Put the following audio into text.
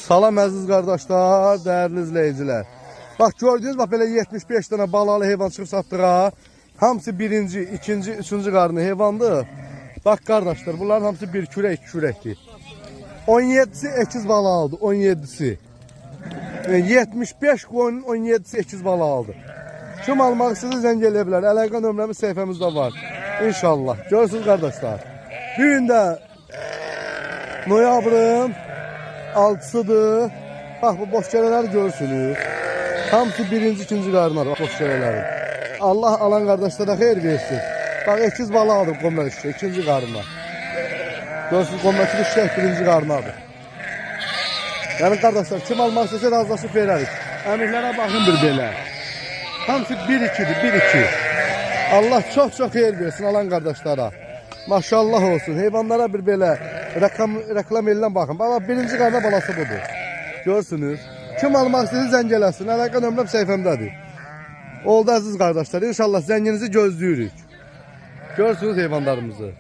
Salam əziz qardaşlar, dəyərli izləyicilər. Bax gördünüz, bax belə 75 dənə balalı heyvan çıxıb satdıra. Hamısı birinci, ikinci, üçüncü qarnı heyvandır. Bax qardaşlar, bunların hamısı bir kürək, iki kürəkdir. 17'si ekiz bala aldı, 17'si. 75 qoyunun 17'si ekiz bala aldı. Kim almaq istəyirsə zəng eləyə bilər. Əlaqə nömrəmiz səhifəmizdə var. İnşallah. Görürsünüz qardaşlar. Bu gün də noyabrın 6'sıdır. Bax bu boş gələləri görürsünüz. Hamısı birinci, ikinci qarnar boş gələlərin. Allah alan qardaşlara xeyir versin. Bax ekiz bala aldı qomlar işte, ikinci qarnar. Görürsünüz qomdakı bir şək birinci qarnadır. Yəni qardaşlar kim almaq istəsə razılaşıb verərik. Əmirlərə baxın bir belə. Hamısı 1-2'dir, 1-2. Allah çox-çox xeyir versin alan qardaşlara. Maşallah olsun. Heyvanlara bir belə reklam eldən baxın. Bax birinci qarna balası budur. Görürsünüz. Kim almaq istəyirsə zəng eləsin. Əlaqə nömrəm səhifəmdədir. Oldu əziz qardaşlar. İnşallah zənginizi gözləyirik. Görürsünüz heyvanlarımızı.